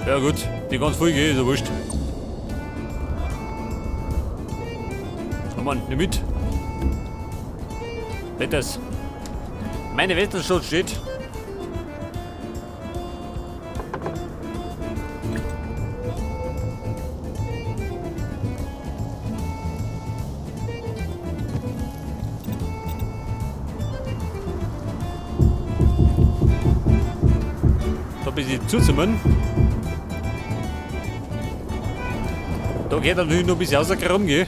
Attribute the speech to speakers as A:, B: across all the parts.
A: Ja gut, die ganz voll geht, ist ja wurscht. Oh Mann, nimm mit. Nicht das. Meine Westernstadt steht. Da ein bisschen zusammen. Da geht natürlich noch ein bisschen rausgekommen, gell?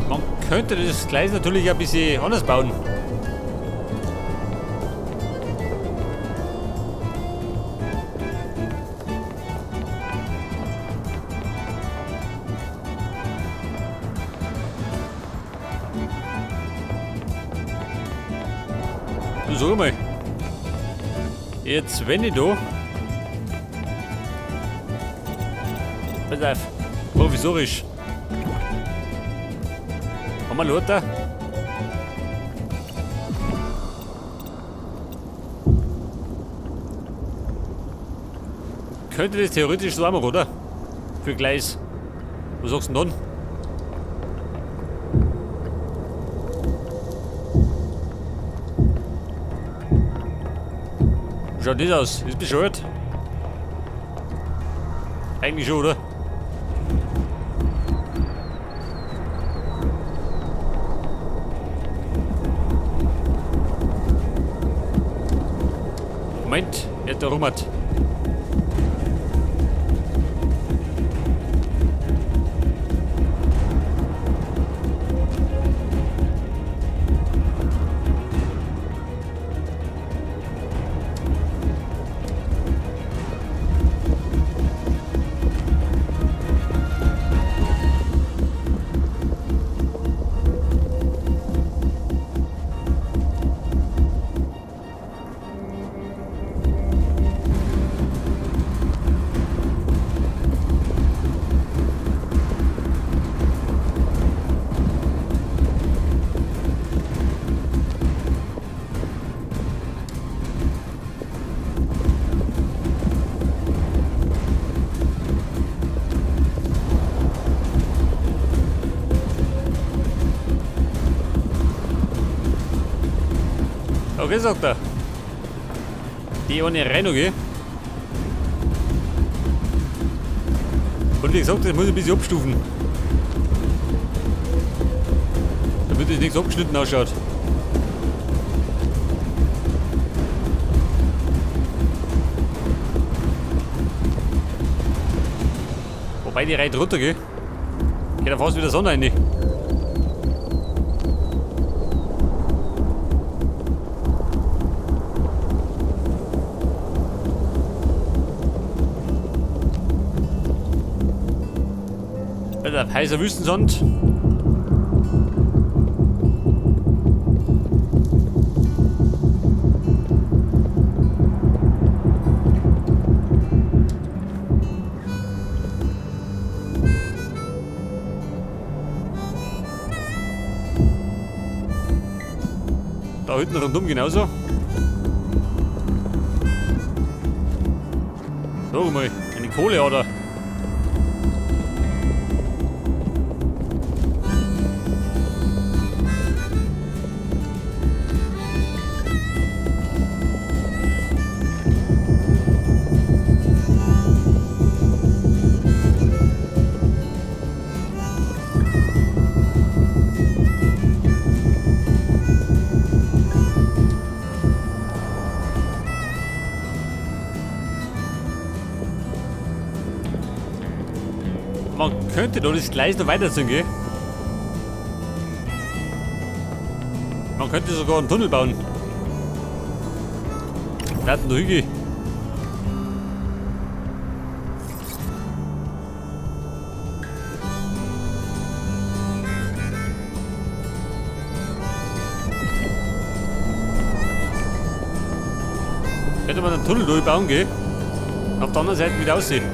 A: Man könnte das Gleis natürlich ein bisschen anders bauen. Du sag mal. Jetzt wenn ich da. Pass auf. Provisorisch. Haben wir lauter? Könnte das theoretisch so machen, oder? Für Gleis. Was sagst du denn dann? Wie schaut das aus? Ist bescheuert? Eigentlich schon, oder? Moment, er hat da rum hat. Okay, sagt er. Die ohne Rennen, gell? Und wie gesagt, das muss ich ein bisschen abstufen. Damit es nichts abgeschnitten ausschaut. Wobei die Reihe runter, gell? Geht da fast wieder Sonne rein. Alter, heißer Wüstensand. Da hinten rundum genauso. So mal, eine Kohleader. Man könnte doch das Gleis noch weiterziehen, gell? Man könnte sogar einen Tunnel bauen. Da hat ein Hügel. könnte man einen Tunnel durchbauen, gell? Und auf der anderen Seite wieder aussehen.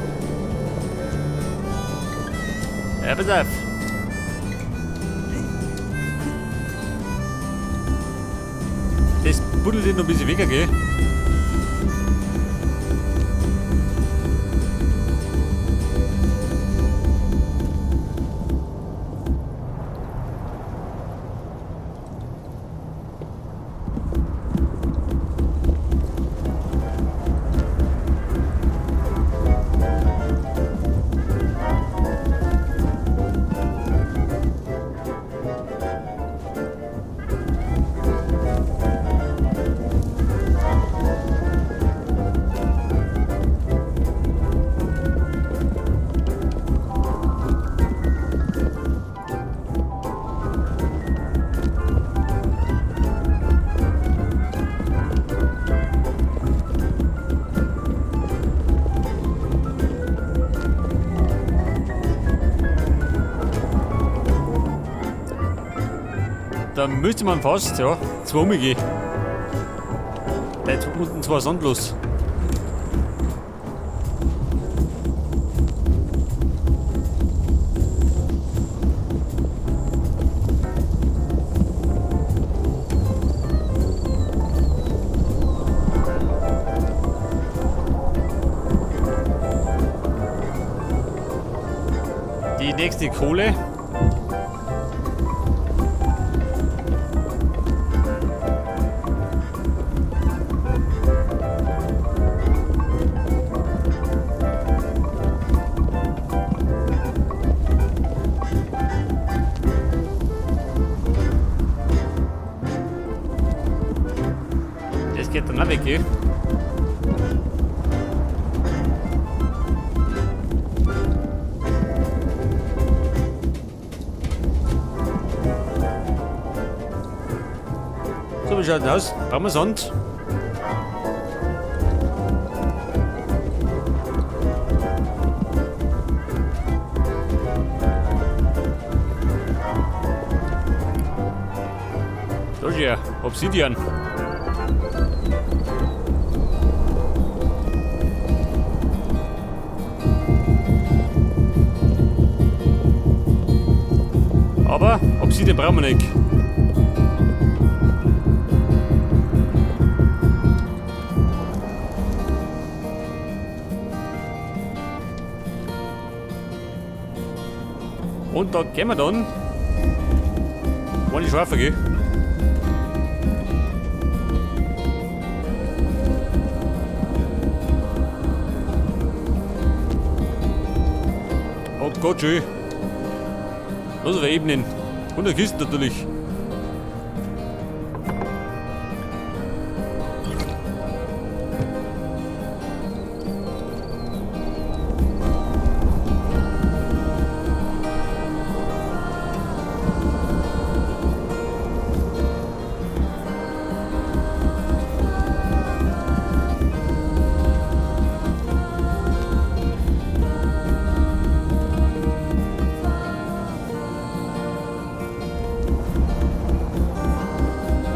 A: Ja, pass auf. Das buddelt noch ein bisschen weg, gell? Da müsste man fast, ja, zwei umgehen. Da ist unten zwar sandlos. Die nächste Kohle. Das geht dann auch weg, gell? So, wie schaut das aus? Brauchen wir Sand? Da ist ja Obsidian. Aber Obsidian brauchen wir nicht. Und da gehen wir dann. Eine Schafe, gell? Oh Gott, schön. Los wir ebnen. Und der Kisten natürlich.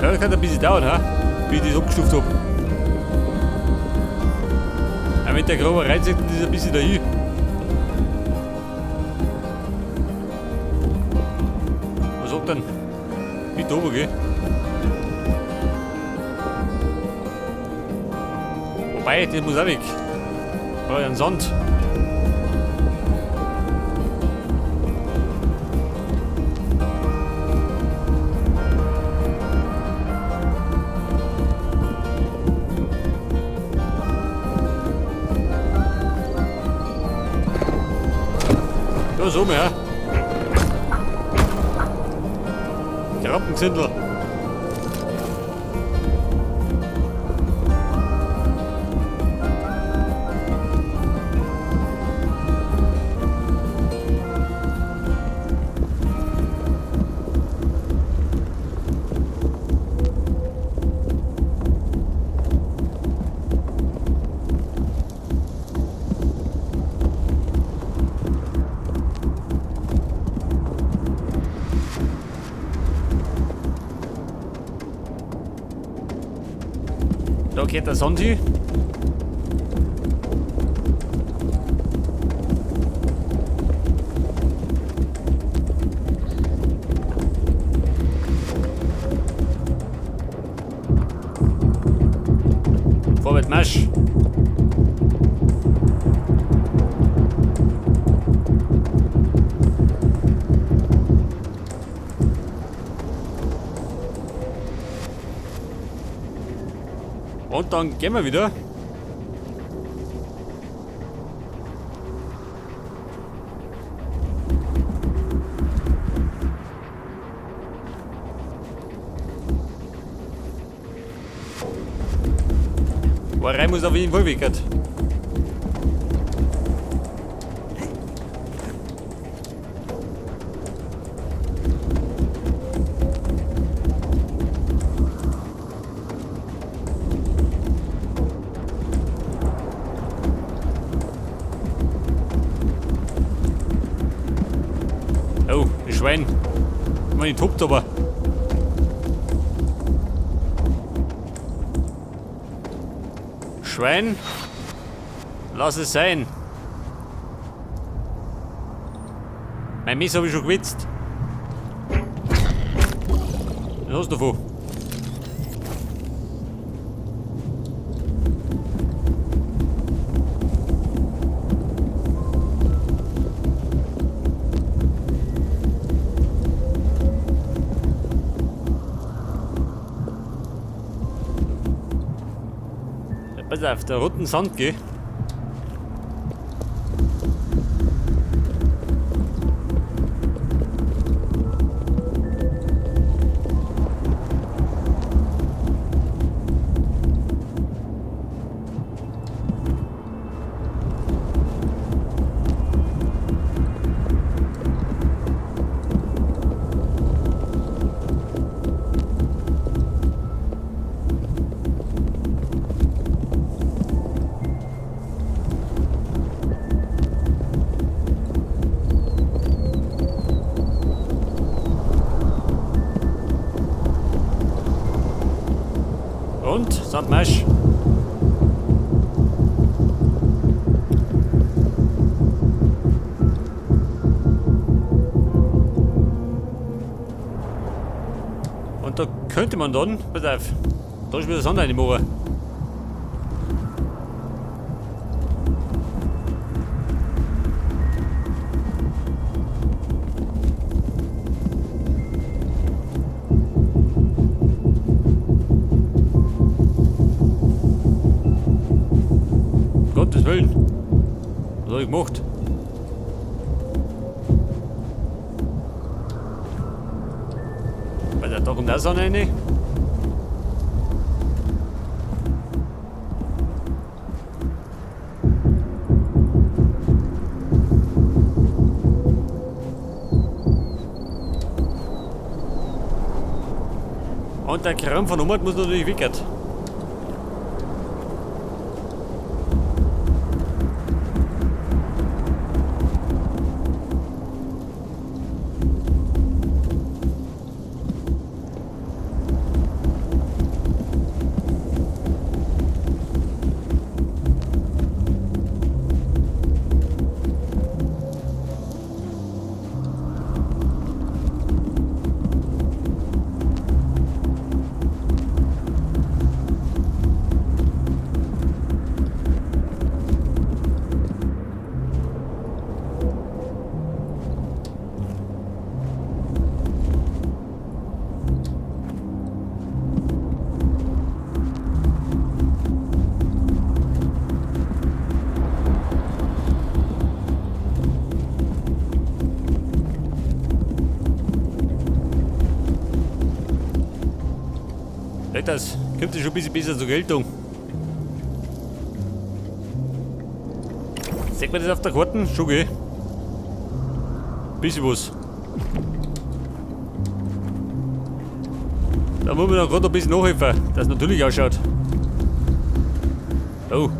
A: Ja, das kann ein bisschen dauern, ha? Bis ich das abgestuft habe. Aber wenn der Graber reinzieht, ist er ein bisschen dahin. Was sagt denn? Bitte oben, gell? Wobei, das muss auch weg. Da ist ein Sand. Da so mehr. Krabbenzindel. Da geht der Sand hin. Und dann gehen wir wieder. Rein muss auf jeden Fall weg. Oh, das Schwein. Man tobt aber. Schwein, lass es sein. Mein Messer habe ich schon gewitzt. Was hast du davon? Pass auf, der roten Sand geh. Und? Sandmarsch. Und da könnte man dann, pass auf, da ist wieder Sand reinmachen. Gottes Willen. Was hab ich gemacht? Weil da kommt auch Sonne rein. Und der Kram von Umwelt muss natürlich weg. Das kommt ja schon ein bisschen besser zur Geltung. Sieht man das auf der Karte? Schon gell? Bisschen was. Da muss man dann gerade ein bisschen nachhelfen, dass es natürlich ausschaut. Oh.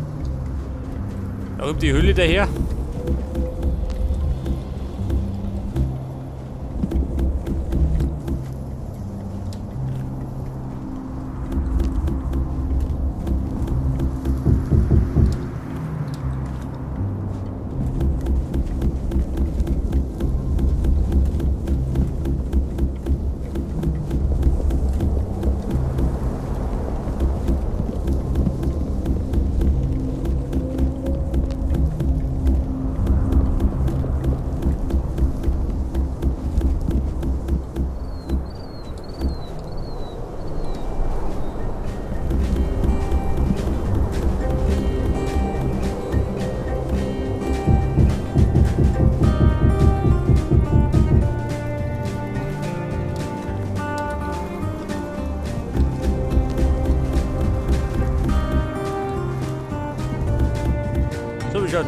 A: Da kommt die Höhle daher.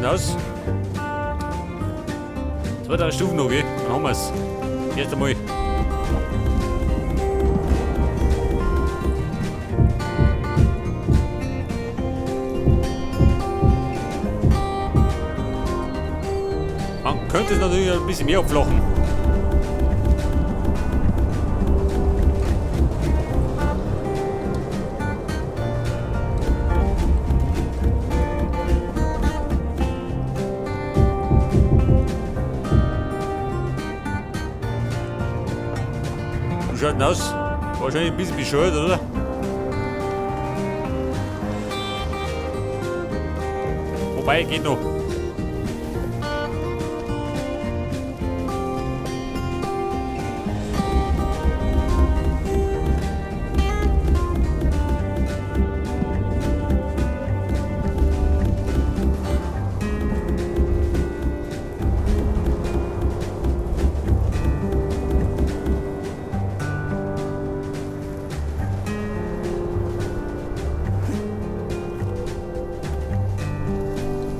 A: denn aus? 2, 3 Stufen noch, gell? Dann haben wir's. Erst einmal. Man könnte es natürlich ein bisschen mehr abflachen. Wie schaut denn aus? Wahrscheinlich ein bisschen bescheuert, oder? Wobei, geht noch.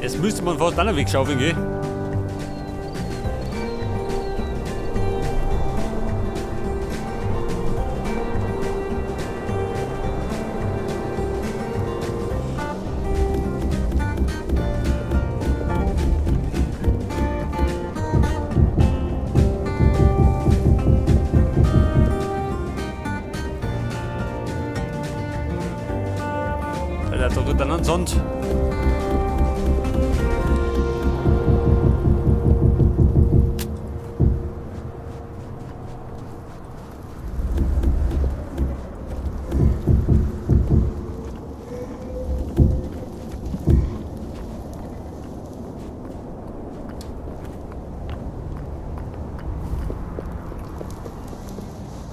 A: Jetzt müsste man fast einen Weg schaufeln, gell? Alter, da tut dann ein Sand.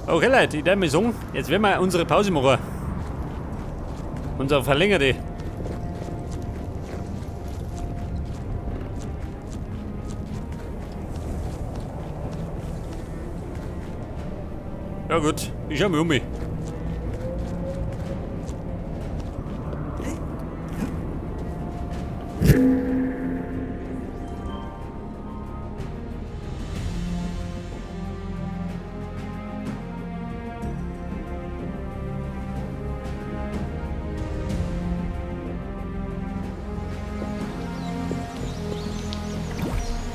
A: Okay Leute, ich darf mal sagen, jetzt werden wir unsere Pause machen. Unsere verlängerte. Ja gut, ich schau mich um mich.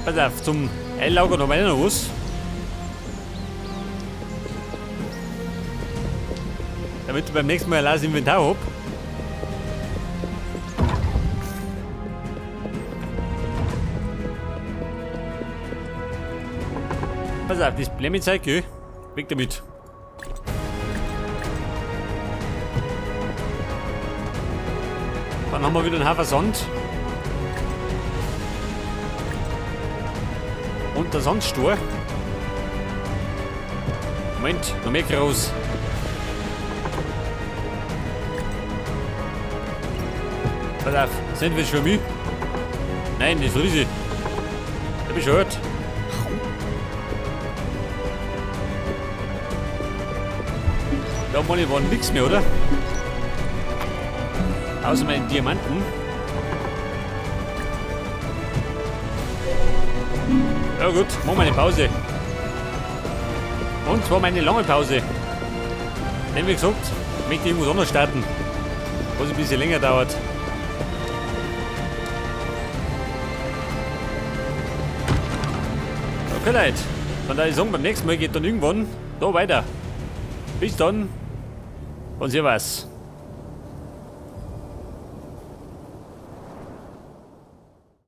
A: Pass auf, zum Einlagern noch weiter noch was. Damit ich beim nächsten Mal ein leeres Inventar hab. Pass auf, das Blämmi-Zeug, gell? Weg damit. Dann haben wir wieder einen Haufen Sand. Und der Sandstor. Moment, noch mehr groß. Pass auf, sind wir schon Mühe? Nein, das ist riesig. Der bescheuert. Da war nichts mehr, oder? Außer meinen Diamanten. Ja gut, machen wir eine Pause. Und zwar meine lange Pause. Denn wie gesagt, ich möchte irgendwas anderes starten, was ein bisschen länger dauert. Okay Leute, dann würde ich sagen, beim nächsten Mal geht dann irgendwann da weiter. Bis dann und servus.